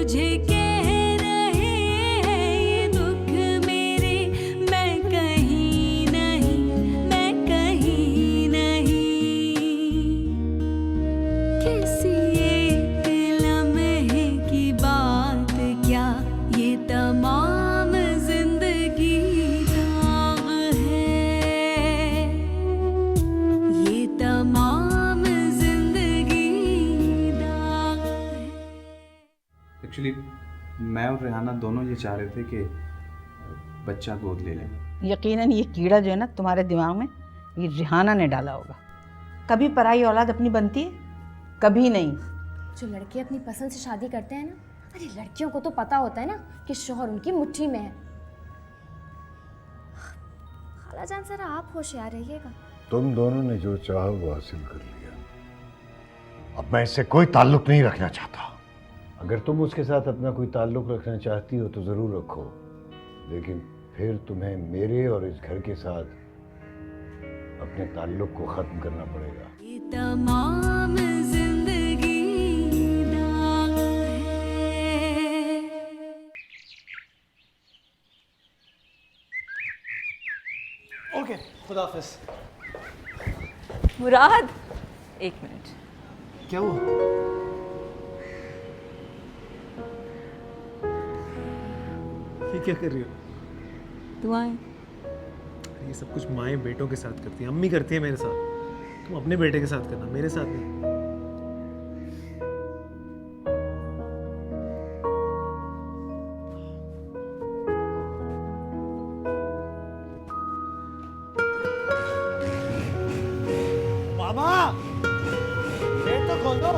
मुझे कह रहे हैं ये दुख मेरे, मैं कहीं नहीं, मैं कहीं नहीं। किसी एक लम्हे की बात क्या, ये तमाम जिंदगी दाग है, ये तमाम जिंदगी दाग है। एक्चुअली मैं और रेहाना दोनों ये चाह रहे थे कि बच्चा गोद ले लें। यकीनन ये कीड़ा जो है ना तुम्हारे दिमाग में, ये रिहाना ने डाला होगा। कभी पराई औलाद अपनी बनती है? कभी नहीं। जो लड़के अपनी पसंद से शादी करते हैं ना, अरे लड़कियों को तो पता होता है ना कि शोहर उनकी मुट्ठी में है। खालाजान जरा आप होशियार रहिएगा। तुम दोनों ने जो चाहा वो हासिल कर लिया। अब मैं इससे कोई ताल्लुक नहीं रखना चाहता। अगर तुम उसके साथ अपना कोई ताल्लुक रखना चाहती हो तो जरूर रखो, लेकिन फिर तुम्हें मेरे और इस घर के साथ अपने ताल्लुक को खत्म करना पड़ेगा। ये तमाम जिंदगी दाग है। ओके, खुदा हाफिज। मुराद, एक मिनट। क्या हुआ? ये क्या कर रही हो? दुआएं। ये सब कुछ माएँ बेटों के साथ करती हैं, अम्मी करती है मेरे साथ। तुम अपने बेटे के साथ करना, मेरे साथ नहीं। मामा, गेट तो खोल दो।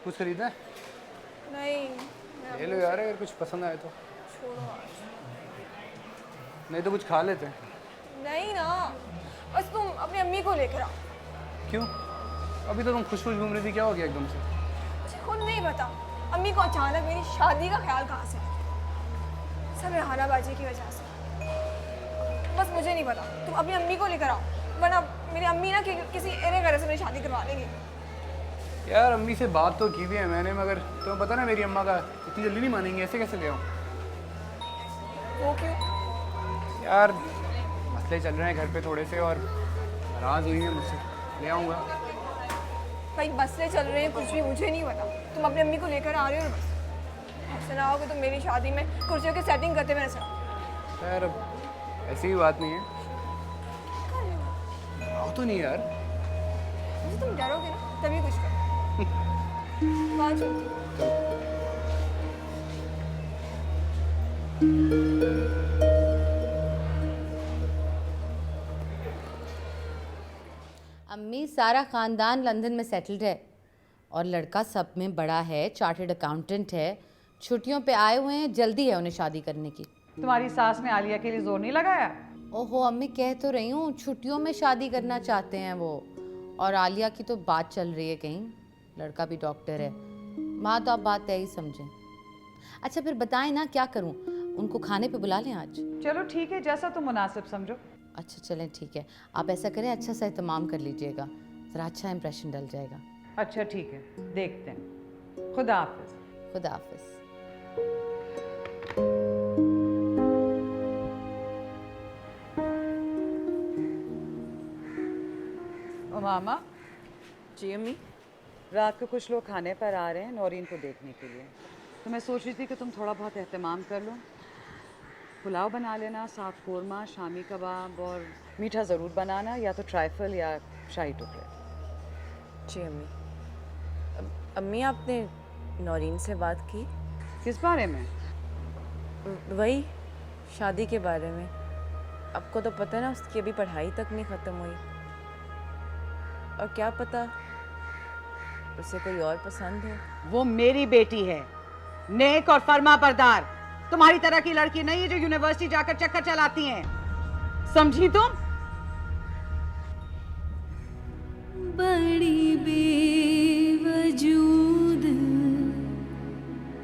कुछ खरीदना है? नहीं ले लो यार, अगर कुछ पसंद आए तो। छोड़ो आज। नहीं तो कुछ खा लेते हैं। नहीं ना, बस तुम अपनी अम्मी को लेकर आओ। क्यों? अभी तो तुम खुश खुश घूम रही थी, क्या हो गया एकदम से? मुझे खुद नहीं पता अम्मी को अचानक मेरी शादी का ख्याल कहाँ से आया। सब रेहाना बाजी की वजह से। बस मुझे नहीं पता, तुम अपनी अम्मी को लेकर आओ, वरना मेरी अम्मी ना किसी एरे गैरे से मेरी शादी करवा देंगी। यार अम्मी से बात तो की भी है मैंने, मगर तुम्हें पता ना मेरी अम्मा का इतनी जल्दी नहीं मानेंगे, ऐसे कैसे ले आऊँ? वो क्यों? यार मसले चल रहे हैं घर पे थोड़े से, और नाराज़ हुई है मुझसे। ले आऊँगा। भाई मसले चल रहे हैं, कुछ भी मुझे नहीं पता। तुम अपनी अम्मी को लेकर आ रहे हो बस। ऐसा ना हो कि तुम मेरी शादी में कुर्सियों की सेटिंग करते मेरे साथ। यार अब ऐसी भी बात नहीं है। आओ तो नहीं यार। मुझे तुम डरोगे ना तभी कुछ करो। वहाँ चलती हूँ। अम्मी, सारा ख़ानदान लंदन में सेटल्ड है और लड़का सब में बड़ा है, चार्टर्ड अकाउंटेंट है। छुट्टियों पे आए हुए हैं, जल्दी है उन्हें शादी करने की। तुम्हारी सास ने आलिया के लिए जोर नहीं लगाया? ओहो अम्मी, कह तो रही हूँ, छुट्टियों में शादी करना चाहते हैं वो। और आलिया की तो बात चल रही है कहीं, लड़का भी डॉक्टर है। माँ तो आप बात तय ही समझें। अच्छा फिर बताएं ना, क्या करूँ? उनको खाने पे बुला लें आज? चलो ठीक है, जैसा तुम मुनासिब समझो। अच्छा चलें ठीक है, आप ऐसा करें, अच्छा सा एहतमाम कर लीजिएगा, ज़रा अच्छा इंप्रेशन डल जाएगा। अच्छा ठीक है, देखते हैं। खुदा हाफिज। खुदा हाफिज। मामा, जी अम्मी। रात को कुछ लोग खाने पर आ रहे हैं नौरीन को देखने के लिए, तो मैं सोच रही थी कि तुम थोड़ा बहुत एहतमाम कर लो। पुलाव बना लेना, साग कौरमा, शामी कबाब और मीठा ज़रूर बनाना, या तो ट्राइफल या शाही टुकड़े। जी अम्मी। अम्मी आपने नौरीन से बात की? किस बारे में? वही शादी के बारे में। आपको तो पता है ना उसकी अभी पढ़ाई तक नहीं ख़त्म हुई, और क्या पता उसे कोई और पसंद हो। वो मेरी बेटी है, नेक और फर्मा बरदार, तुम्हारी तरह की लड़की नहीं है जो यूनिवर्सिटी जाकर चक्कर चलाती हैं, समझी तुम? बड़ी बेवजूद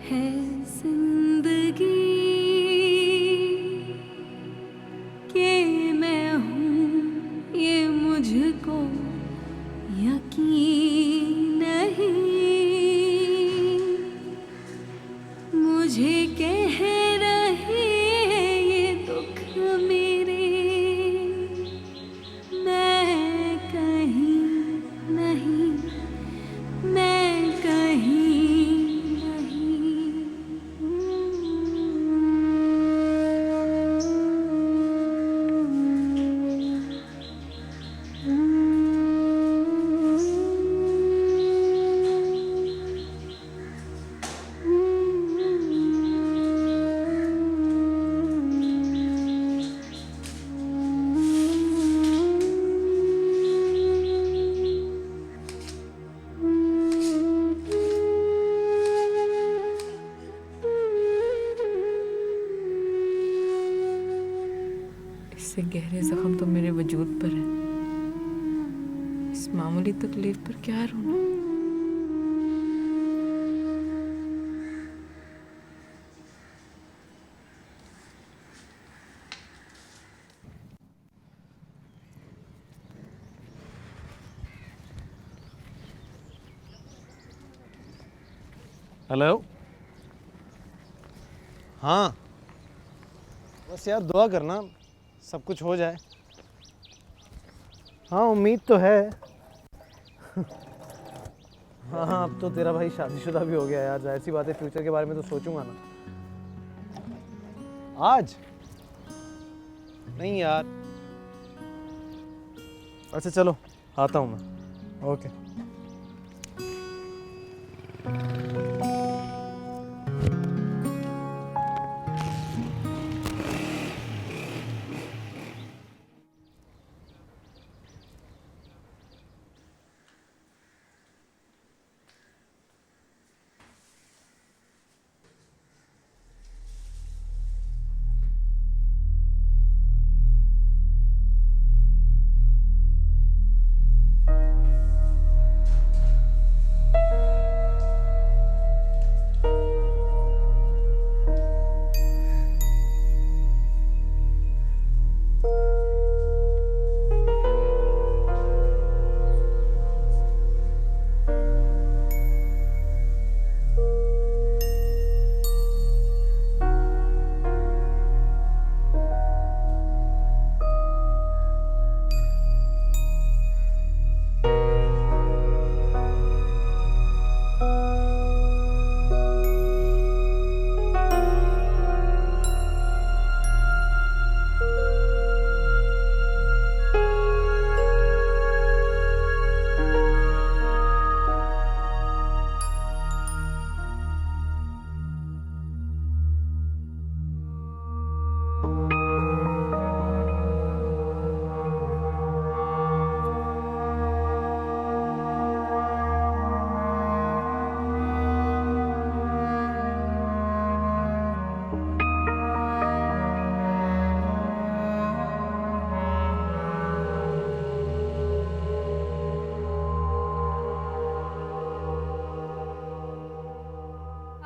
है जिंदगी कि मैं हूँ ये मुझको यकीन नहीं, मुझे कह रहे हैं ये दुख मेरे, मैं कहीं नहीं, मैं कहीं इससे गहरे जख्म तो मेरे वजूद पर है, इस मामूली तकलीफ पर क्या रोना। हेलो। हाँ बस यार दुआ करना सब कुछ हो जाए। हाँ उम्मीद तो है। हाँ हाँ अब तो तेरा भाई शादीशुदा भी हो गया यार, जाहिर सी बात है फ्यूचर के बारे में तो सोचूंगा ना। आज नहीं यार। अच्छा चलो आता हूँ मैं। ओके।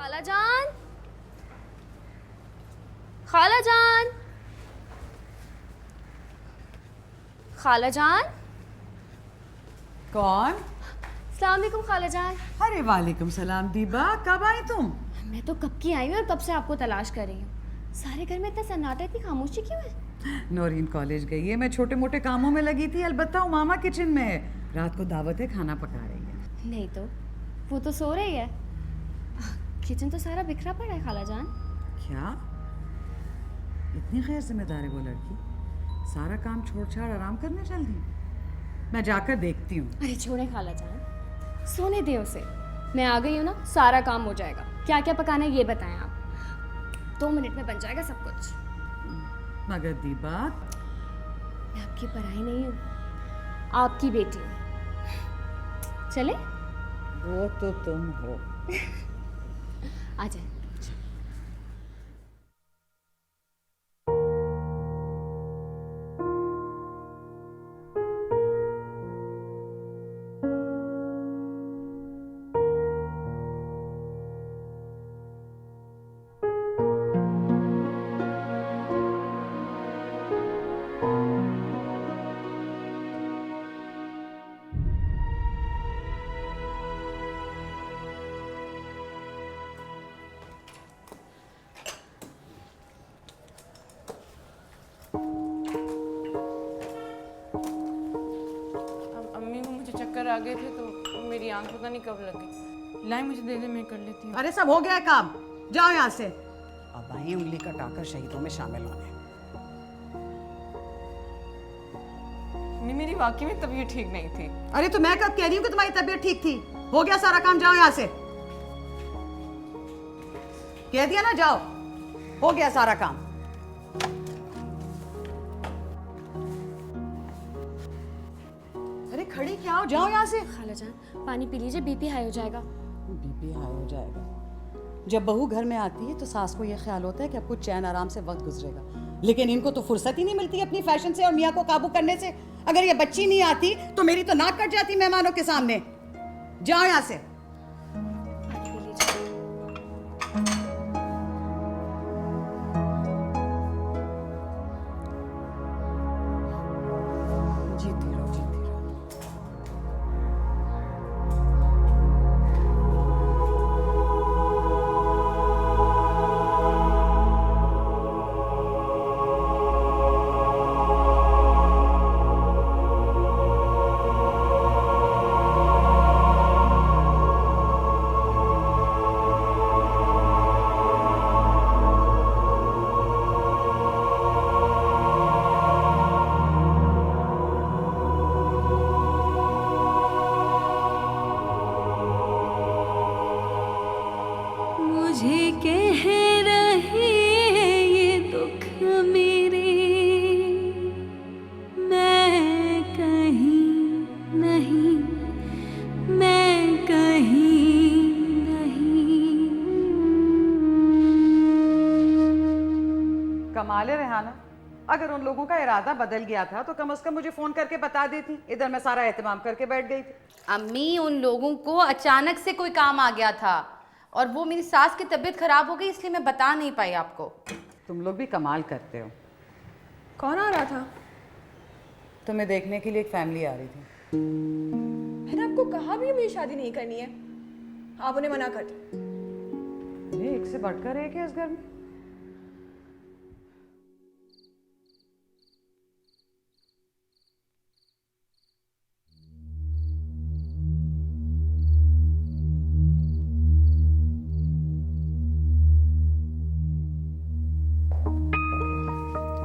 खालाजान, खालाजान, खालाजान। कौन? अस्सलाम वालेकुम खालाजान। अरे वालेकुम सलाम दीबा, कब आई तुम? मैं तो कब की आई हूँ और कब से आपको तलाश कर रही हूँ। सारे घर में इतना सन्नाटा, इतनी खामोशी क्यों है? नौरीन कॉलेज गई है, मैं छोटे मोटे कामों में लगी थी। अलबत्ता उमामा किचन में है, रात को दावत है, खाना पका रही है। नहीं तो वो तो सो रही है। किचन तो सारा बिखरा पड़ा है खाला जान। क्या इतनी गैर जिम्मेदार है वो लड़की? सारा काम छोड़ छाड़ आराम करने चल दी। मैं जाकर देखती हूँ। अरे छोड़े खाला जान, सोने दे उसे। मैं आ गई हूँ ना, सारा काम हो जाएगा। क्या क्या पकाना है ये बताएं आप। 2 मिनट में बन जाएगा सब कुछ। मगर दीबा, मैं आपकी पराई नहीं हूँ, आपकी बेटी हूँ। चले? वो तो तुम हो। आ जाए। अम्मी को मुझे चक्कर आ गए थे तो मेरी आंख पता नहीं कब लगी। लाई मुझे दे दे, मैं कर लेती हूँ। अरे सब हो गया है काम, जाओ यहाँ से। अब आई उंगली कटाकर शहीदों में शामिल होने। अम्मी मेरी वाकई में तबीयत ठीक नहीं थी। अरे तो मैं कब कह रही हूँ कि तुम्हारी तबीयत ठीक थी? हो गया सारा काम, जाओ यहाँ से। कह दिया ना, जाओ। हो गया सारा काम। अरे खड़ी क्या हो, जाओ यहाँ से। खाला जान पानी पी लीजिए, बीपी हाई हो जाएगा। बीपी हाई हो जाएगा? जब बहू घर में आती है तो सास को यह ख्याल होता है कि अब कुछ चैन आराम से वक्त गुजरेगा, लेकिन इनको तो फुर्सत ही नहीं मिलती अपनी फैशन से और मियाँ को काबू करने से। अगर ये बच्ची नहीं आती तो मेरी तो नाक कट जाती मेहमानों के सामने। जाओ यहाँ से। पानी पी लीजिए। जीती रहो, जीती रहो। मुझे कह रहे ये दुख मेरे, मैं कहीं नहीं, मैं कहीं नहीं। कमाल है रेहाना, अगर उन लोगों का इरादा बदल गया था तो कम से कम मुझे फोन करके बता देती। इधर मैं सारा एहतमाम करके बैठ गई थी। अम्मी उन लोगों को अचानक से कोई काम आ गया था और वो मेरी सास की तबीयत खराब हो गई, इसलिए मैं बता नहीं पाई आपको। तुम लोग भी कमाल करते हो। कौन आ रहा था? तुम्हें देखने के लिए एक फैमिली आ रही थी। मैंने आपको कहा भी मुझे शादी नहीं करनी है, आप उन्हें मना कर दी। ये एक से बढ़कर एक है इस घर में।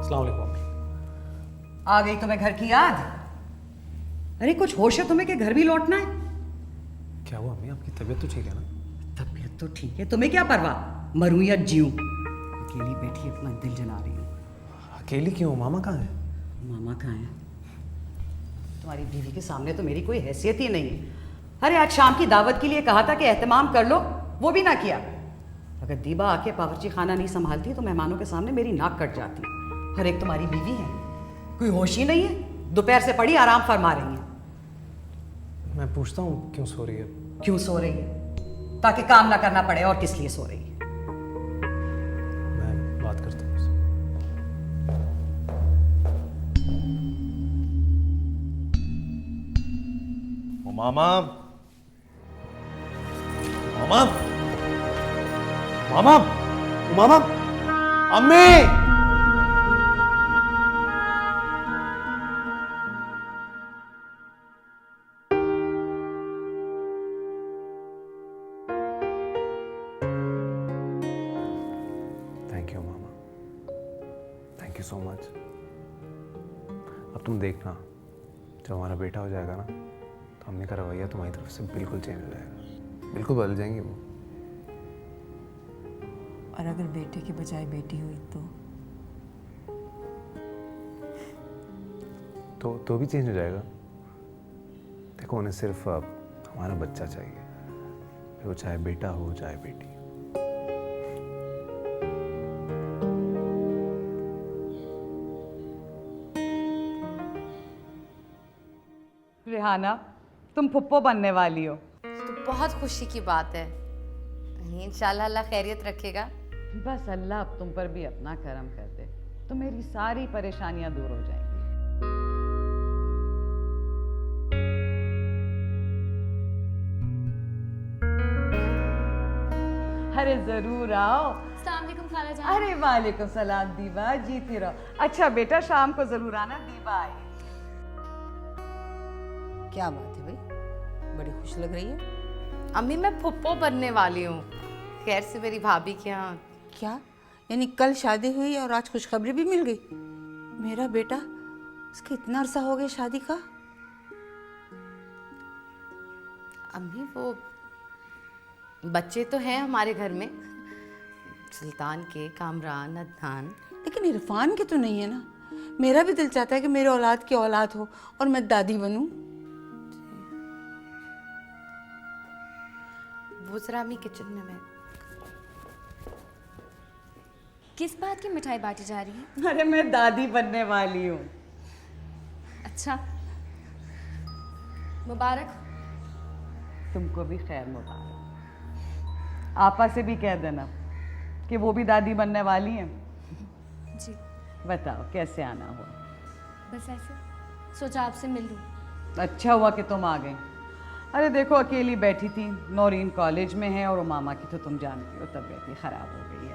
अस्सलाम वालेकुम। आ गई तुम्हें घर की याद? अरे कुछ होश है तुम्हें कि घर भी लौटना है? क्या हुआ अम्मी, आपकी तबीयत तो ठीक है ना? तबीयत तो ठीक है, तुम्हें क्या परवाह, मरूं या जीऊं। अकेली बैठी अपना दिल जला रही हूँ। अकेली क्यों? मामा कहाँ है? मामा कहाँ है? तुम्हारी बीवी के सामने तो मेरी कोई हैसियत ही नहीं है। अरे आज शाम की दावत के लिए कहा था कि एहतमाम कर लो, वो भी ना किया। अगर दीबा आके बावर्ची खाना नहीं संभालती तो मेहमानों के सामने मेरी नाक कट जाती। हर एक तुम्हारी बीवी है, कोई होश ही नहीं है। दोपहर से पड़ी आराम फरमा रही है। मैं पूछता हूँ क्यों सो रही है? क्यों सो रही है? ताकि काम ना करना पड़े। और किस लिए सो रही है? मैं बात करता हूँ उससे। ओ मामा, मामा, मामा, मामा, अम्मी। Thank you mama, thank you so much. अब तुम देखना, जब हमारा बेटा हो जाएगा ना, तो अम्मी का रवैया तुम्हारी तरफ से बिल्कुल चेंज हो जाएगा, बिल्कुल बदल जाएंगी वो। और अगर बेटे के बजाय बेटी हुई तो भी चेंज हो जाएगा। देखो, उन्हें सिर्फ हमारा बच्चा चाहिए, फिर वो चाहे बेटा हो चाहे बेटी। रिहाना, तुम फुप्पो बनने वाली हो। तो बहुत खुशी की बात है। इंशाल्लाह अल्लाह खैरियत रखेगा। बस अल्लाह अब तुम पर भी अपना करम कर दे तो मेरी सारी परेशानियां दूर हो जाएंगी। अरे जरूर आओ। अस्सलाम वालेकुम खाला जान। अरे वालेकुम सलाम दीवा, जीती रहो। अच्छा बेटा, शाम को जरूर आना। दीवा आई। क्या बात है भाई, बड़ी खुश लग रही है। अम्मी मैं फुप्पो बनने वाली हूँ, खैर से मेरी भाभी के यहाँ। क्या यानी कल शादी हुई और आज खुशखबरी भी मिल गई? मेरा बेटा, उसका इतना अरसा हो गया शादी का। अम्मी वो बच्चे तो हैं हमारे घर में, सुल्तान के, कामरान, अदनान। लेकिन इरफान के तो नहीं है ना। मेरा भी दिल चाहता है कि मेरे औलाद की औलाद हो और मैं दादी बनूं। वो जरा अम्मी किचन में मैं। किस बात की मिठाई बांटी जा रही है? अरे मैं दादी बनने वाली हूँ। अच्छा, मुबारक। तुमको भी खैर मुबारक। आपा से भी कह देना कि वो भी दादी बनने वाली हैं। जी। बताओ कैसे आना हुआ? बस ऐसे सोचा आपसे मिल लूं। अच्छा हुआ कि तुम आ गई। अरे देखो, अकेली बैठी थी, नौरीन कॉलेज में है और मामा की तो तुम जानती हो तबीयत ही ख़राब हो गई है।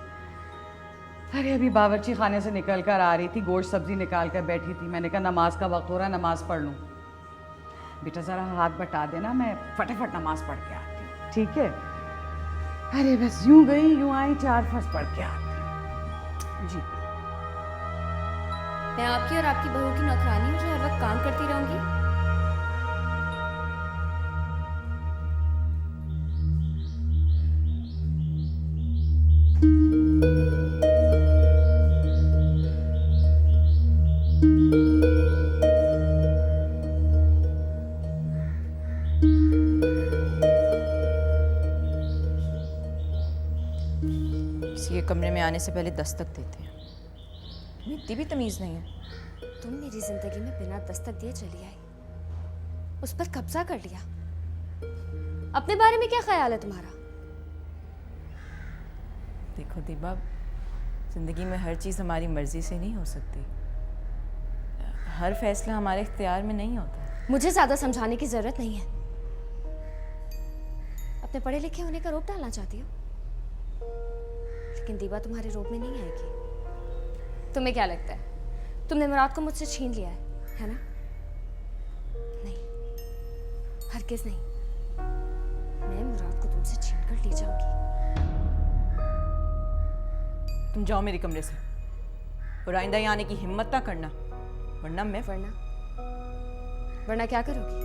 अरे अभी बावर्ची खाने से निकल कर आ रही थी, गोश्त सब्जी निकाल कर बैठी थी। मैंने कहा नमाज का वक्त हो रहा है, नमाज पढ़ लूँ। बेटा ज़रा हाथ बटा देना, मैं फटाफट नमाज पढ़ के आती हूँ, ठीक है? अरे बस यूं गई यूं आई, 4 फर्ज पढ़ के आती जी। मैं आपकी और आपकी बहू की नौकरानी हूँ जो हर वक्त काम करती रहूंगी। किसी के कमरे में आने से पहले दस्तक देते हैं। तुम्हें इतनी भी तमीज़ नहीं है। तुम मेरी जिंदगी में बिना दस्तक दिए चली आई, उस पर कब्जा कर लिया। अपने बारे में क्या ख्याल है तुम्हारा? देखो दीबा, ज़िंदगी में हर चीज़ हमारी मर्ज़ी से नहीं हो सकती। हर फैसला हमारे इख्तियार में नहीं होता। मुझे ज़्यादा समझाने की ज़रूरत नहीं है। अपने पढ़े लिखे होने का रोप डालना चाहती हो, लेकिन दीबा तुम्हारे रोप में नहीं आएगी। तुम्हें क्या लगता है तुमने मुराद को मुझसे छीन लिया है ना? नहीं, हरगिज़ नहीं। मैं मुराद को तुमसे छीन कर ले जाऊंगी। तुम जाओ मेरे कमरे से और आइंदा यहाँ आने की हिम्मत ना करना, वरना मैं वरना क्या करोगी?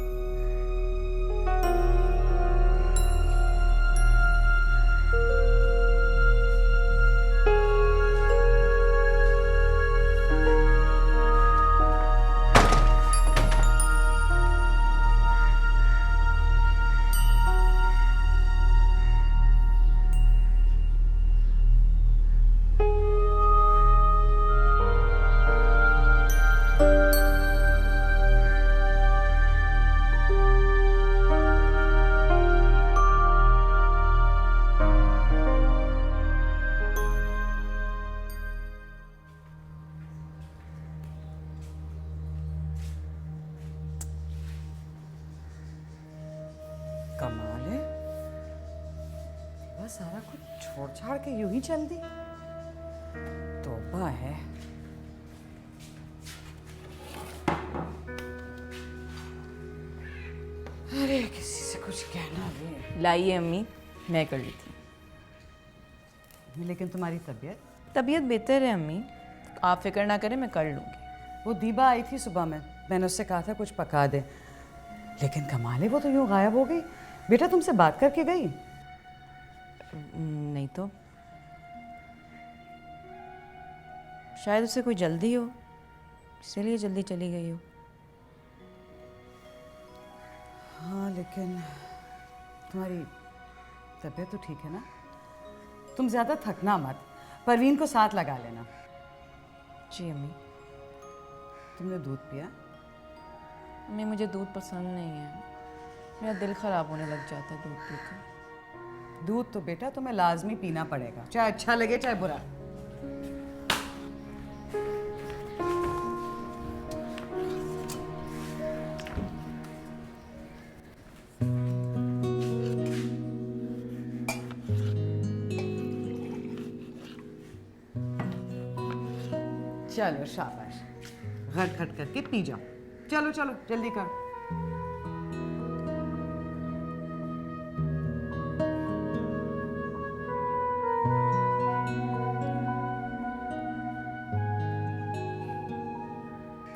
कमाल है, बस सारा कुछ छोड़ छाड़ के यूं ही चल दी। तौबा है। अरे किसी से कुछ कहना भी। लाइए अम्मी, मैं कर लेती हूँ। लेकिन तुम्हारी तबीयत? तबीयत बेहतर है अम्मी, आप फिक्र ना करें, मैं कर लूँगी। वो दीबा आई थी सुबह में, मैंने उससे कहा था कुछ पका दे, लेकिन कमाल है वो तो यूँ गायब हो गई। बेटा तुमसे बात करके गई? नहीं तो शायद उसे कोई जल्दी हो, इसलिए जल्दी चली गई हो। हाँ लेकिन तुम्हारी तबीयत तो ठीक है ना? तुम ज़्यादा थकना मत, परवीन को साथ लगा लेना। जी अम्मी। तुमने दूध पिया? अम्मी मुझे दूध पसंद नहीं है, मेरा दिल ख़राब होने लग जाता है दूध पीकर। दूध तो बेटा तुम्हें लाजमी पीना पड़ेगा, चाहे अच्छा लगे चाहे बुरा। चलो शाबाश, घर खट करके पी जाओ। चलो चलो जल्दी करो।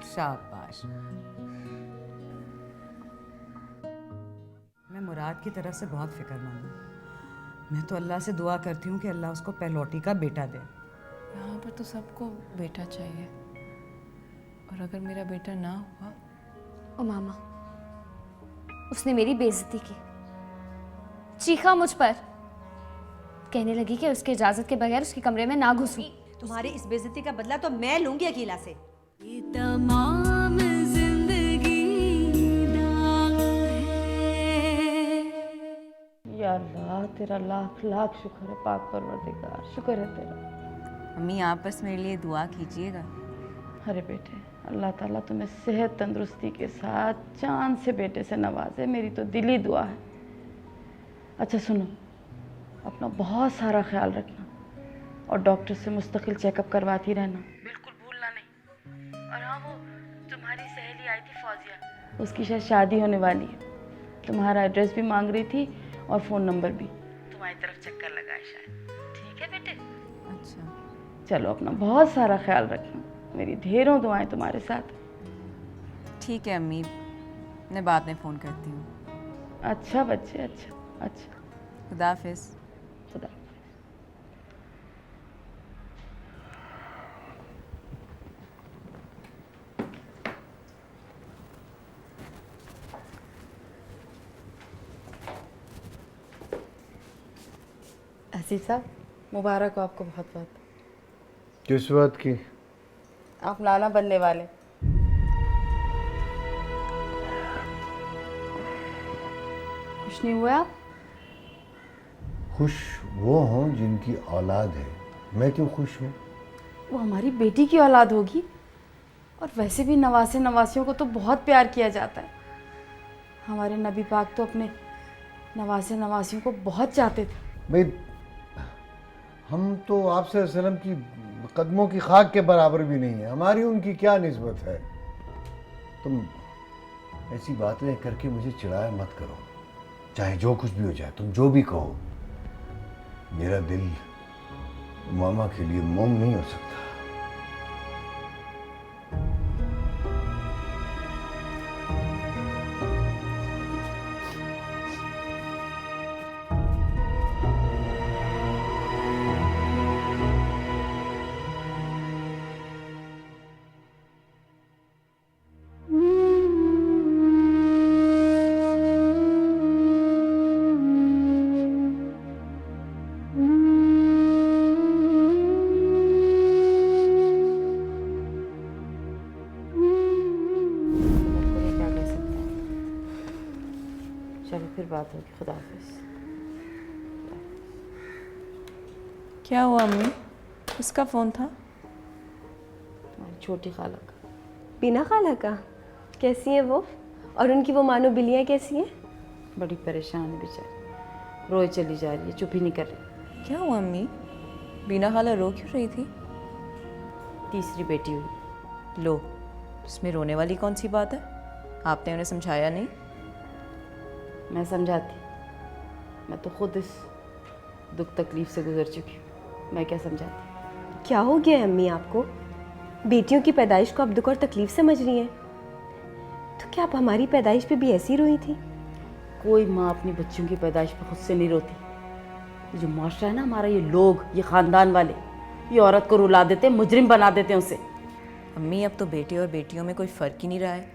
शाबाश। मैं मुराद की तरफ से बहुत फिक्रमंद हूँ। मैं तो अल्लाह से दुआ करती हूँ कि अल्लाह उसको पहलौटी का बेटा दे। यहाँ पर तो सबको बेटा चाहिए, और अगर मेरा बेटा ना हुआ? ओ मामा, उसने मेरी बेइज्जती की, चीखा मुझ पर, कहने लगी कि उसके इजाजत के बगैर उसके कमरे में ना घुसूं। तुम्हारी इस बेइज्जती का बदला तो मैं लूंगी अकीला से। ये तमाम जिंदगी दाग है। या अल्लाह तेरा लाख लाख शुक्र है पाक परवरदिगार, शुक्र है तेरा। अम्मी आप बस मेरे लिए दुआ कीजिएगा। अरे बेटे, अल्लाह ताला तुम्हें सेहत तंदुरुस्ती के साथ चांद से बेटे से नवाजे, मेरी तो दिली दुआ है। अच्छा सुनो, अपना बहुत सारा ख्याल रखना और डॉक्टर से मुस्तकिल चेकअप करवाती रहना, बिल्कुल भूलना नहीं। और हाँ, वो तुम्हारी सहेली आई थी फौजिया, उसकी शायद शादी होने वाली है, तुम्हारा एड्रेस भी मांग रही थी और फ़ोन नंबर भी। तुम्हारी तरफ चक्कर लगाए शायद। ठीक है बेटे? अच्छा चलो अपना बहुत सारा ख्याल रखना, मेरी ढेरों दुआएं तुम्हारे साथ। ठीक है अम्मी, मैं बाद में फ़ोन करती हूँ। अच्छा बच्चे, अच्छा अच्छा। खुदा हाफिज़। खुदा। अजीज साहब, मुबारक हो आपको बहुत बहुत। किस बात की? आप नाना बनने वाले। खुश नहीं हुए आप? खुश वो हों जिनकी औलाद है, मैं क्यों खुश हूँ? वो हमारी बेटी की औलाद होगी, और वैसे भी नवासे नवासियों को तो बहुत प्यार किया जाता है। हमारे नबी पाक तो अपने नवासे नवासियों को बहुत चाहते थे। भाई हम तो आपसे सल्लम की कदमों की खाक के बराबर भी नहीं है, हमारी उनकी क्या निस्बत है। तुम ऐसी बातें करके मुझे चिढ़ाया मत करो, चाहे जो कुछ भी हो जाए, तुम जो भी कहो, मेरा दिल मामा के लिए मोम नहीं हो सकता। चलो फिर बात होगी। खुदा हाफिज़। क्या हुआ अम्मी, किसका फ़ोन था? हमारी छोटी खाला का। बीना खाला का? कैसी है वो? और उनकी वो मानो बिल्लियाँ कैसी हैं? बड़ी परेशान है बेचारी, रोए चली जा रही है, चुप ही नहीं कर रही। क्या हुआ अम्मी, बीना खाला रो क्यों रही थी? तीसरी बेटी हुई। लो, इसमें रोने वाली कौन सी बात है? आपने उन्हें समझाया नहीं? मैं समझाती, मैं तो खुद इस दुख तकलीफ से गुजर चुकी हूँ, मैं क्या समझाती। क्या हो गया है अम्मी आपको? बेटियों की पैदाइश को आप दुख और तकलीफ समझ रही हैं? तो क्या आप हमारी पैदाइश पे भी ऐसी रोई थी? कोई माँ अपनी बच्चियों की पैदाइश पर खुद से नहीं रोती। ये जो माशरा है ना हमारा, ये लोग, ये ख़ानदान वाले, ये औरत को रुला देते हैं, मुजरिम बना देते हैं उसे। अम्मी अब तो बेटे और बेटियों में कोई फ़र्क ही नहीं रहा है।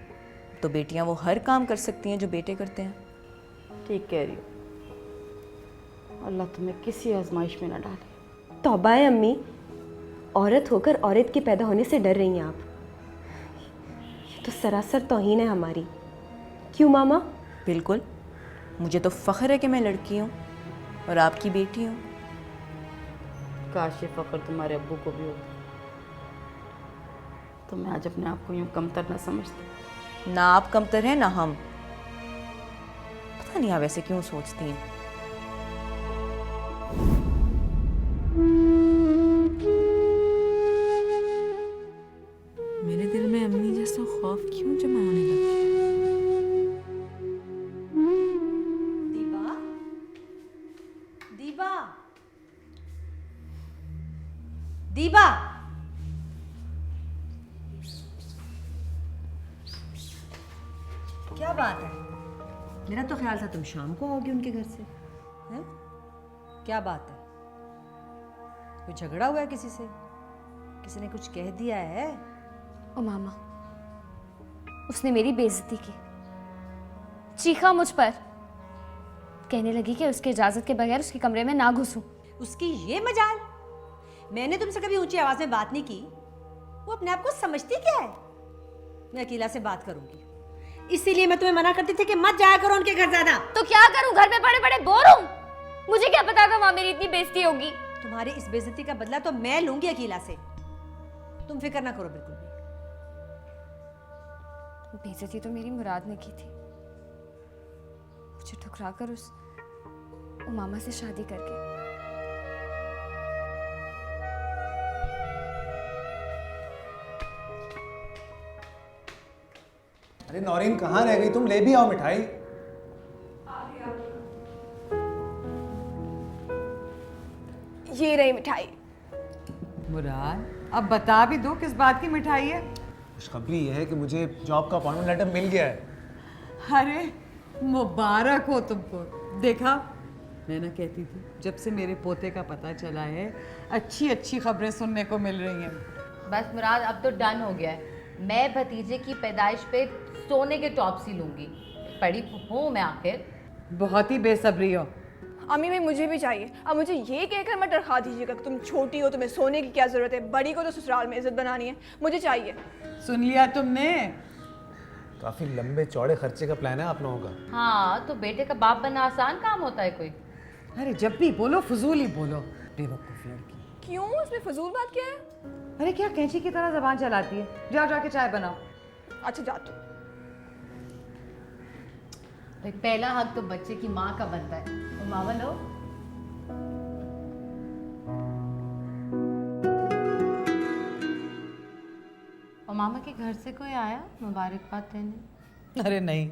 तो बेटियां वो हर काम कर सकती हैं जो बेटे करते हैं। ठीक कह रही हो। अल्लाह तुम्हें किसी आजमाइश में ना डाले। तौबा है अम्मी, औरत होकर औरत के पैदा होने से डर रही हैं आप। ये तो सरासर तौहीन है हमारी। क्यों मामा? बिल्कुल, मुझे तो फ़ख्र है कि मैं लड़की हूँ और आपकी बेटी हूँ। काश ये फ़ख्र तुम्हारे अब्बू को भी होता, तो मैं आज अपने आप को यूँ कमतर ना समझती। ना आप कमतर हैं ना हम। पता नहीं आप ऐसे क्यों सोचती हैं। मेरे दिल में अम्मी जैसा खौफ क्यों जमा होने लग गया? दीबा, दीबा, दीबा, क्या बात है? मेरा तो ख्याल था तुम शाम को आओगी उनके घर से। हैं? क्या बात है? कोई झगड़ा हुआ है किसी से? किसी ने कुछ कह दिया है? ओ मामा, उसने मेरी बेइज्जती की, चीखा मुझ पर, कहने लगी कि उसकी इजाजत के बगैर उसके कमरे में ना घुसूं। उसकी ये मजाल? मैंने तुमसे कभी ऊंची आवाज में बात नहीं की। वो अपने आप को समझती क्या है? मैं अकेला से बात करूंगी, इसीलिए मैं तुम्हें मना करती थी कि मत जाया करो उनके घर ज्यादा। तो क्या करूं, घर में पड़े पड़े बोर हूं? मुझे क्या पता था वहां मेरी इतनी बेइज्जती होगी। तुम्हारी इस बेइज्जती का बदला तो मैं लूंगी अकेला से। तुम फिक्र ना करो बिल्कुल भी। बेइज्जती तो मेरी मुराद ने की थी, मुझे ठुकरा कर उस मामा से शादी करके। अरे नौरीन कहाँ रह गई तुम? ले भी आओ मिठाई। ये रही मिठाई। मुराद, अब बता भी दो किस बात की मिठाई है? खुशखबरी यह है कि मुझे जॉब का अपॉइंटमेंट लेटर मिल गया है। अरे मुबारक हो तुमको। देखा, मैं ना कहती थी, जब से मेरे पोते का पता चला है अच्छी अच्छी खबरें सुनने को मिल रही हैं। बस मुराद, अब तो डन हो गया है। मैं भतीजे की पैदाइश पे सोने के टॉप्स ही लूंगी। पढ़ी हूँ मैं आखिर। बहुत ही बेसब्री हो। अम्मी भाई मुझे भी चाहिए। अब मुझे ये कहकर मत डरखा दीजिएगा कि तुम छोटी हो, तुम्हें सोने की क्या ज़रूरत है। बड़ी को तो ससुराल में इज्जत बनानी है, मुझे चाहिए। सुन लिया तुमने? काफी लंबे चौड़े खर्चे का प्लान है आप लोगों का। हाँ, तो बेटे का बाप बनना आसान काम होता है कोई? अरे जब भी बोलो फजूल ही बोलो, बेवकूफ लड़की। क्यों, इसमें फजूल बात क्या है? अरे क्या कैंची की तरह जबान चलाती है? जाओ जाके चाय बनाओ। अच्छा जाती। भाई पहला हक तो बच्चे की माँ का बनता है। तो मामा लो। और मामा के घर से कोई आया मुबारकबाद देने? अरे नहीं,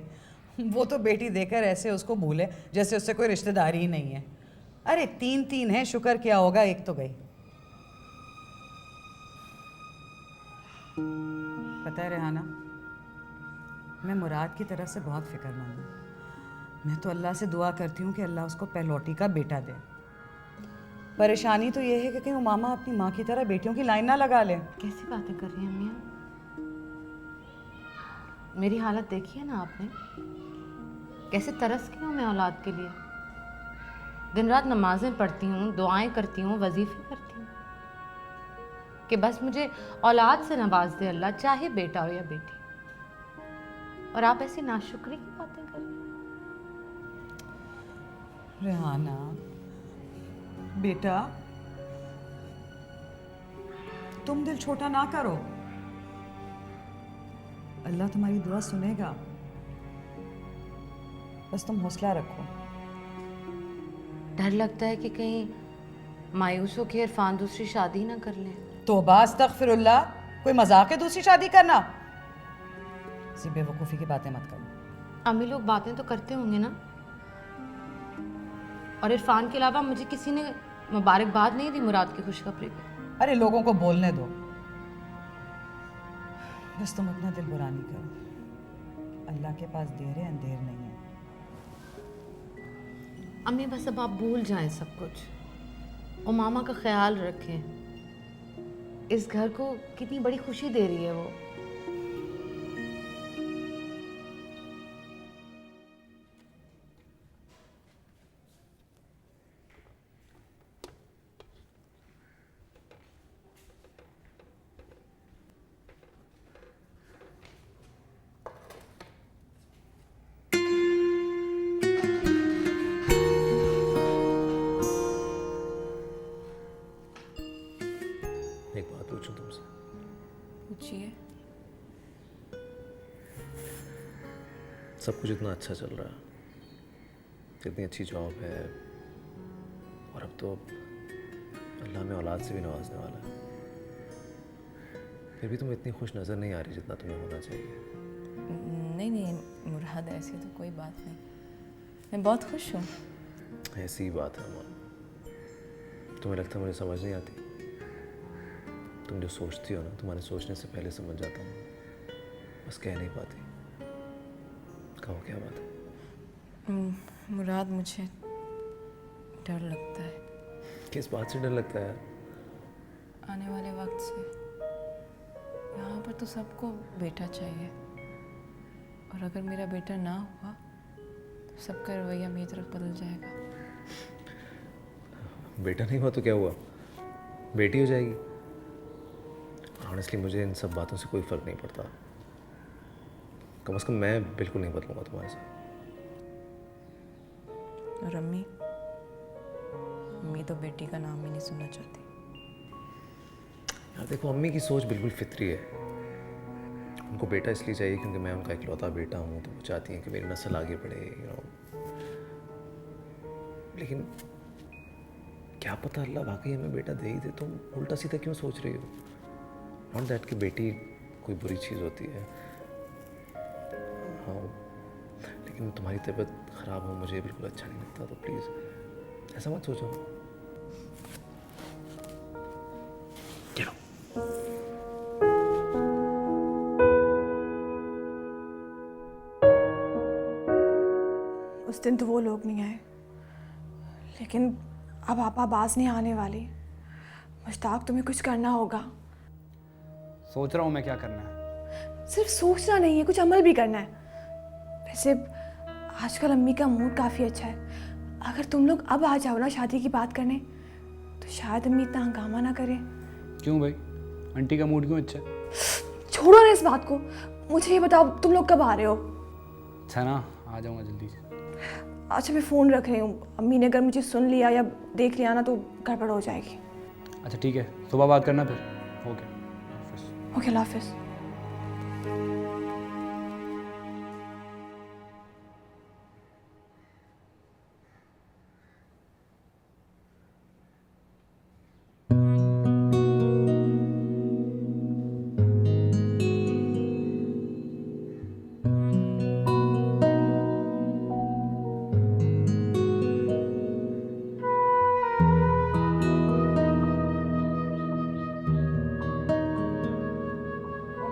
वो तो बेटी देकर ऐसे उसको भूले जैसे उससे कोई रिश्तेदारी ही नहीं है। अरे 3 है, शुक्र क्या होगा, एक तो गई। पता है रेहाना, मैं मुराद की तरफ से बहुत फिक्रमंद हूँ। मैं तो अल्लाह से दुआ करती हूँ कि अल्लाह उसको पहलौटी का बेटा दे। परेशानी तो ये है कि कहीं उमामा अपनी माँ की तरह बेटियों की लाइन ना लगा ले। कैसी बातें कर रही हैं अम्मी? मेरी हालत देखी है ना आपने, कैसे तरसती हूँ मैं औलाद के लिए। दिन रात नमाजें पढ़ती हूँ, दुआएं करती हूँ, वजीफे करती हूँ कि बस मुझे औलाद से नवाज दे अल्लाह, चाहे बेटा हो या बेटी। और आप ऐसी नाशुक्री की बातें कर रही हैं। रेहाना बेटा, तुम दिल छोटा ना करो, अल्लाह तुम्हारी दुआ सुनेगा। बस तुम हौसला रखो। डर लगता है कि कहीं मायूस होकर इरफान दूसरी शादी ना कर ले। तौबा अस्तगफिरुल्लाह, कोई मजाक है दूसरी शादी करना? ऐसी बेवकूफ़ी की बातें मत करो। अम्मी लोग बातें तो करते होंगे ना। और इरफान के अलावा मुझे किसी ने मुबारकबाद नहीं दी मुराद की खुशखबरी पे। अरे लोगों को बोलने दो, बस तुम अपना दिल बुरा नहीं करो। अल्लाह के पास देर है अंधेर नहीं है। अम्मी बस अब आप भूल जाएं सब कुछ और मामा का ख्याल रखें। इस घर को कितनी बड़ी खुशी दे रही है वो। एक बात पूछूं तुमसे? पूछिए। सब कुछ इतना अच्छा चल रहा है, इतनी अच्छी जॉब है, और अब तो अल्लाह में औलाद से भी नवाजने वाला है, फिर भी तुम इतनी खुश नज़र नहीं आ रही जितना तुम्हें होना चाहिए। नहीं नहीं मुराद, ऐसी तो कोई बात नहीं, मैं बहुत खुश हूँ। ऐसी ही बात है अमन, तुम्हें लगता है मुझे समझ नहीं आती? तुम जो सोचती हो ना, तुम्हारे सोचने से पहले समझ जाता हूँ, बस कह नहीं पाती। कहो क्या बात है? मुराद, मुझे डर लगता है। किस बात से डर लगता है? आने वाले वक्त से। यहाँ पर तो सबको बेटा चाहिए, और अगर मेरा बेटा ना हुआ तो सबका रवैया मेरी तरफ बदल जाएगा। बेटा नहीं हुआ तो क्या हुआ, बेटी हो जाएगी। ऑनेस्टली मुझे इन सब बातों से कोई फ़र्क नहीं पड़ता, कम से कम मैं बिल्कुल नहीं बदलूंगा तुम्हारे साथ। और अम्मी तो बेटी का नाम ही नहीं सुनना चाहती। यार देखो, अम्मी की सोच बिल्कुल फितरी है। उनको बेटा इसलिए चाहिए क्योंकि मैं उनका इकलौता बेटा हूँ, तो वो चाहती हैं कि मेरी नस्ल आगे बढ़े, लेकिन क्या पता अल्लाह वाकई हमें बेटा दे ही दे। तुम उल्टा सीधा क्यों सोच रही हो? नॉट दैट कि बेटी कोई बुरी चीज़ होती है, हाँ, लेकिन तुम्हारी तबीयत ख़राब हो मुझे बिल्कुल अच्छा नहीं लगता, तो प्लीज़ ऐसा मत सोचो। चलो। उस दिन तो वो लोग नहीं आए, लेकिन अब आप आवाज़ नहीं आने वाली। मुश्ताक, तुम्हें कुछ करना होगा। सोच रहा हूँ मैं क्या करना है। सिर्फ सोचना नहीं है, कुछ अमल भी करना है। वैसे आजकल अम्मी का मूड काफ़ी अच्छा है। अगर तुम लोग अब आ जाओ ना शादी की बात करने, तो शायद अम्मी इतना हंगामा ना करें। क्यों भाई, आंटी का मूड क्यों अच्छा है? छोड़ो ना इस बात को, मुझे ये बताओ तुम लोग कब आ रहे हो? अच्छा ना, आ जाऊँगा जल्दी से। अच्छा मैं फ़ोन रख रही हूँ, अम्मी ने अगर मुझे सुन लिया या देख लिया ना तो गड़बड़ हो जाएगी। अच्छा ठीक है, सुबह बात करना फिर। ओके ओके, अल्लाह हाफिज़।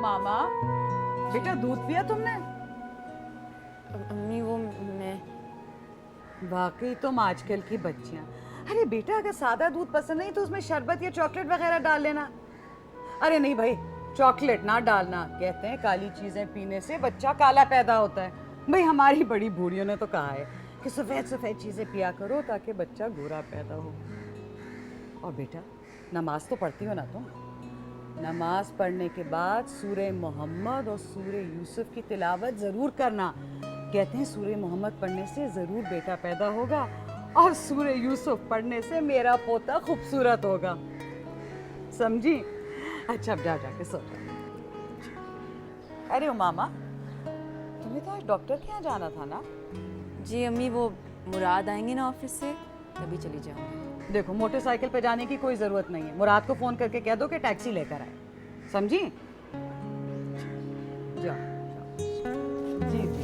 मामा, बेटा दूध पिया तुमने? अम्मी वो मैं वाकई तुम आजकल की बच्चियां। अरे बेटा, अगर सादा दूध पसंद नहीं तो उसमें शरबत या चॉकलेट वगैरह डाल लेना। अरे नहीं भाई, चॉकलेट ना डालना। कहते हैं काली चीजें पीने से बच्चा काला पैदा होता है। भाई हमारी बड़ी बूढ़ियों ने तो कहा है कि सफ़ेद सफ़ेद चीजें पिया करो ताकि बच्चा गोरा पैदा हो। और बेटा, नमाज तो पढ़ती हो ना तुम? नमाज पढ़ने के बाद सूरे मोहम्मद और सूरे यूसुफ की तिलावत ज़रूर करना। कहते हैं सूरे मोहम्मद पढ़ने से ज़रूर बेटा पैदा होगा, और सूरे यूसुफ पढ़ने से मेरा पोता खूबसूरत होगा। समझी? अच्छा अब जाके सो जाओ। अरे ओ मामा, तुम्हें तो आज डॉक्टर के यहाँ जाना था ना? जी अम्मी, वो मुराद आएंगे ना ऑफिस से, तभी चली जाऊँगी। देखो, मोटरसाइकिल पे जाने की कोई ज़रूरत नहीं है। मुराद को फ़ोन करके कह दो कि टैक्सी लेकर आए। समझी? जाओ जी जी।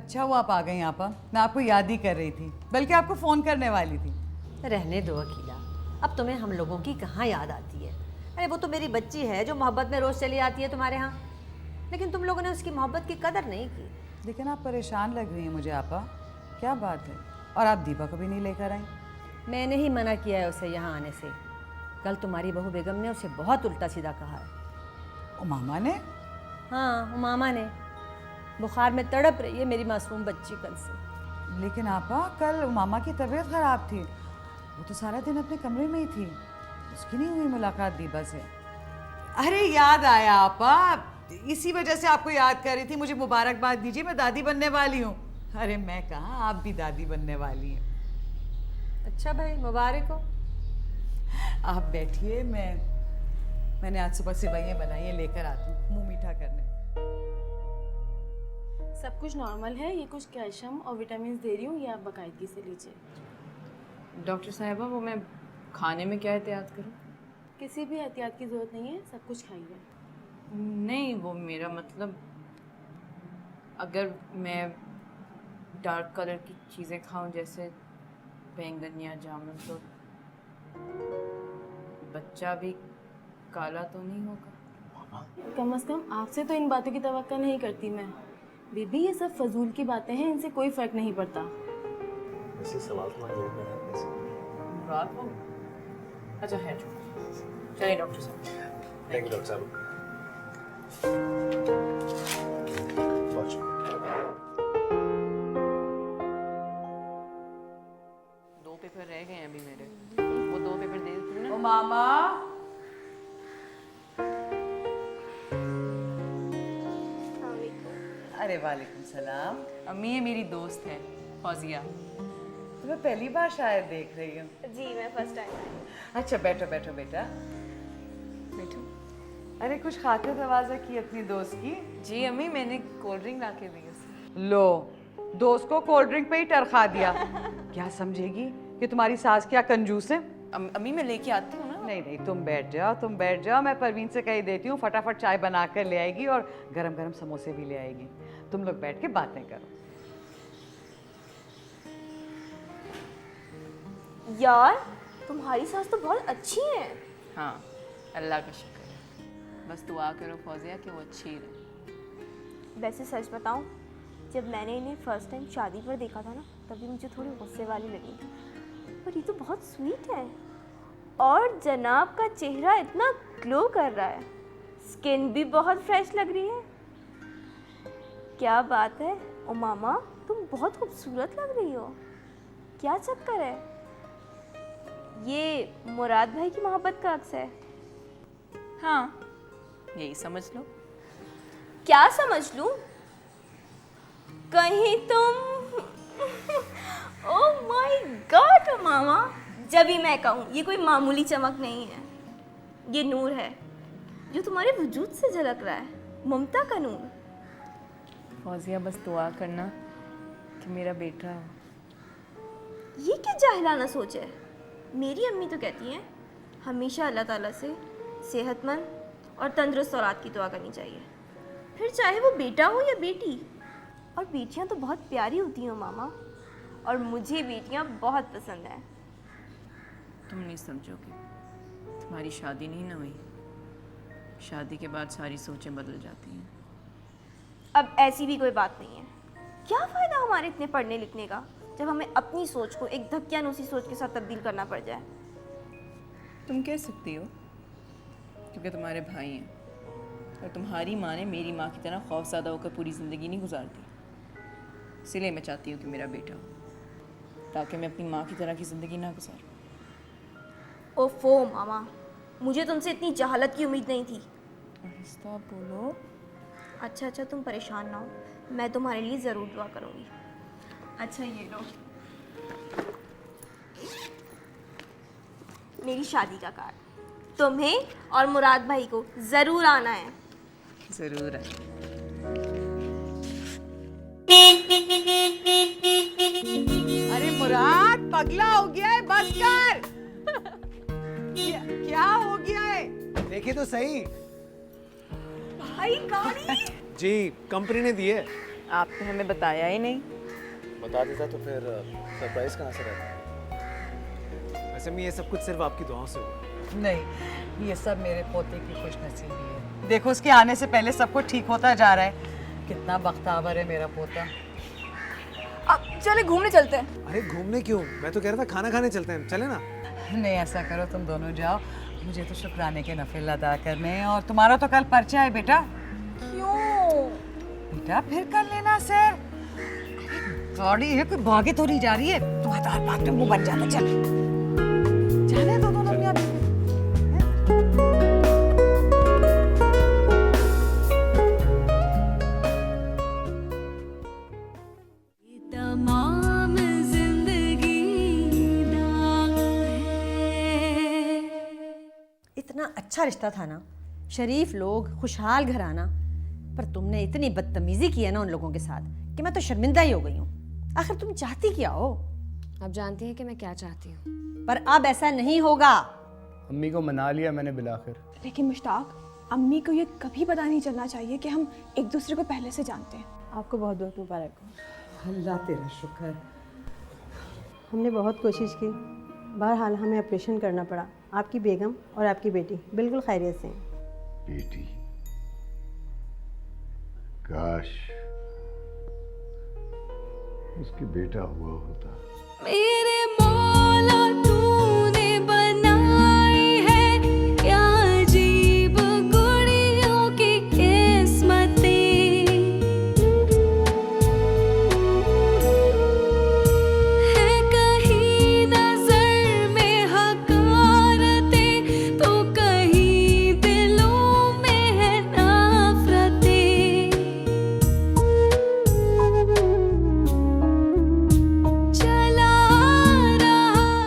अच्छा हुआ आप आ गई आपा, मैं आपको याद ही कर रही थी, बल्कि आपको फ़ोन करने वाली थी। रहने दो अकीला, अब तुम्हें हम लोगों की कहाँ याद आती है। अरे वो तो मेरी बच्ची है जो मोहब्बत में रोज़ चली आती है तुम्हारे यहाँ, लेकिन तुम लोगों ने उसकी मोहब्बत की कदर नहीं की। लेकिन आप परेशान लग रही हैं मुझे आपा, क्या बात है? और आप दीपा को भी नहीं लेकर आई? मैंने ही मना किया है उसे यहाँ आने से। कल तुम्हारी बहू बेगम ने उसे बहुत उल्टा सीधा कहा है। उमामा ने? हाँ, उमामा ने। बुखार में तड़प रही है मेरी मासूम बच्ची कल से। लेकिन आपा कल उमामा की तबीयत ख़राब थी, वो तो सारा दिन अपने कमरे में ही थी, उसकी नहीं हुई मुलाकात दीपा से। अरे याद आया आपा, इसी वजह से आपको याद कर रही थी। मुझे मुबारकबाद दीजिए, मैं दादी बनने वाली हूँ। अरे मैं कहाँ, आप भी दादी बनने वाली हैं। अच्छा भाई, मुबारक हो। आप बैठिए, मैंने आज सुबह सेवइयाँ बनाई हैं, लेकर आती हूँ मुँह मीठा करने। सब कुछ नॉर्मल है, ये कुछ कैल्शियम और विटामिन दे रही हूँ, ये आप बाकायदगी से लीजिए। डॉक्टर साहिबा वो मैं खाने में क्या एहतियात करूँ? किसी भी एहतियात की ज़रूरत नहीं है, सब कुछ खाइए। नहीं, वो मेरा मतलब अगर मैं डार्क कलर की चीज़ें खाऊं जैसे बैंगन या जामुन, तो बच्चा भी काला तो नहीं होगा? कम से कम आपसे तो इन बातों की तवक्को नहीं करती मैं। बेबी ये सब फजूल की बातें हैं, इनसे कोई फ़र्क नहीं पड़ता। वैसे सवाल तुम्हारे जेब में है वैसे। रात को? अच्छा है, चलिए डॉक्टर साहब। थैंक यू डॉक्टर साहब। दो पेपर रह गए हैं अभी मेरे, वो दो पेपर दे देती हूँ ना। ओ मामा, अरे वालेकुम सलाम। अम्मी ये मेरी दोस्त है फौजिया। तो मैं पहली बार शायद देख रही हूँ। जी मैं फर्स्ट टाइम। अच्छा बैठो बैठो बेटा, बैठो। अरे कुछ खातिर तवाज़ा की अपनी दोस्त की? जी अम्मी, मैंने कोल्ड ड्रिंक ला के दी उसे। लो, दोस्त को कोल्ड ड्रिंक पे ही टरखा दिया। क्या समझेगी कि तुम्हारी सास क्या कंजूस है? अम्मी मैं लेके आती हूँ ना। नहीं नहीं, तुम बैठ जाओ, मैं परवीन से कह देती हूँ फटाफट चाय बना कर ले आएगी और गरम गरम समोसे भी ले आएगी। तुम लोग बैठ के बातें करो। यार तुम्हारी सास तो बहुत अच्छी है। हाँ, अल्लाह का शुक्र है। बस दुआ करो फौजिया कि वो अच्छी रहे। वैसे सच बताऊं, जब मैंने इन्हें फर्स्ट टाइम शादी पर देखा था ना, तभी मुझे थोड़ी गुस्से वाली लगी थी, पर ये तो बहुत स्वीट है और जनाब का चेहरा इतना ग्लो कर रहा है, स्किन भी बहुत फ्रेश लग रही है। क्या बात है उमामा, तुम बहुत खूबसूरत लग रही हो। क्या चक्कर है? ये मुराद भाई की मोहब्बत का अक्स है? हाँ, यही समझ लो। क्या समझ लूं? कहीं तुम ओह माय गॉड मामा, जब भी मैं कहूँ ये कोई मामूली चमक नहीं है, ये नूर है जो तुम्हारे वजूद से झलक रहा है, ममता का नूर। फौजिया बस दुआ करना कि मेरा बेटा हो। ये क्या जाहिलाना सोच है? मेरी अम्मी तो कहती हैं हमेशा अल्लाह ताला से सेहतमंद और तंदुरुस्त औलाद की दुआ करनी चाहिए, फिर चाहे वो बेटा हो या बेटी। और बेटियां तो बहुत प्यारी होती हैं मामा, और मुझे बेटियां बहुत पसंद हैं। तुम नहीं समझोगे, तुम्हारी शादी नहीं ना हुई, शादी के बाद सारी सोचें बदल जाती हैं। अब ऐसी भी कोई बात नहीं है। क्या फ़ायदा हमारे इतने पढ़ने लिखने का जब हमें अपनी सोच को एक धक्यानुसी सोच के साथ तब्दील करना पड़ जाए। तुम कह सकती हो क्योंकि तुम्हारे भाई हैं, और तुम्हारी माँ ने मेरी माँ की तरह खौफज़दा होकर पूरी ज़िंदगी नहीं गुजारती। इसलिए मैं चाहती हूँ कि मेरा बेटा हो, ताकि मैं अपनी माँ की तरह की ज़िंदगी ना गुजारूँ। ओफो मामा, मुझे तुमसे इतनी जहालत की उम्मीद नहीं थी। आहिस्ता बोलो। अच्छा अच्छा, तुम परेशान ना हो, मैं तुम्हारे लिए ज़रूर दुआ करूँगी। अच्छा ये लो मेरी शादी का कार्ड, तुम्हें और मुराद भाई को ज़रूर आना है। ज़रूर आए। अरे मुराद पगला हो गया है, बस कर। क्या हो गया है? देखिए तो सही। भाई गाड़ी जी कंपनी ने दी है, आपने हमें बताया ही नहीं। बता देता तो फिर सरप्राइज कहाँ से रहता। वैसे मैं ये सब कुछ सिर्फ आपकी दुआओं से हुआ। नहीं, ये सब मेरे पोते की खुशनसीबी है। देखो उसके आने से पहले सब कुछ ठीक होता जा रहा है। कितना बख्तावर है मेरा पोता। अब चले घूमने चलते हैं। अरे घूमने क्यों, मैं तो कह रहा था खाना खाने चलते हैं, चले ना। नहीं ऐसा करो, तुम दोनों जाओ, मुझे तो शुक्राने के नफिल अदा करने हैं। और तुम्हारा तो कल पर्चा है बेटा। क्यों बेटा फिर कर लेना सर। गाड़ी है कोई भागे तो नहीं जा रही है, तुम्हारा बात में मुंह बन जाता। चल जाने दो दोनों मियां बीवी। तमाम जिंदगी दाग है। इतना अच्छा रिश्ता था ना, शरीफ लोग, खुशहाल घराना, पर तुमने इतनी बदतमीजी की है ना उन लोगों के साथ कि मैं तो शर्मिंदा ही हो गई हूँ। आखिर तुम चाहती क्या हो? आप जानती हैं कि मैं क्या चाहती हूँ। पर अब ऐसा नहीं होगा। अम्मी को मना लिया मैंने बिलाखिर। लेकिन मुश्ताक, अम्मी को ये कभी पता नहीं चलना चाहिए कि हम एक दूसरे को पहले से जानते हैं। आपको बहुत बहुत मुबारक हो। अल्लाह तेरा शुक्र। हमने बहुत कोशिश की, बहरहाल हमें ऑपरेशन करना पड़ा। आपकी बेगम और आपकी बेटी बिल्कुल खैरियत से हैं। बेटी, काश उसकी बेटा हुआ होता। मेरे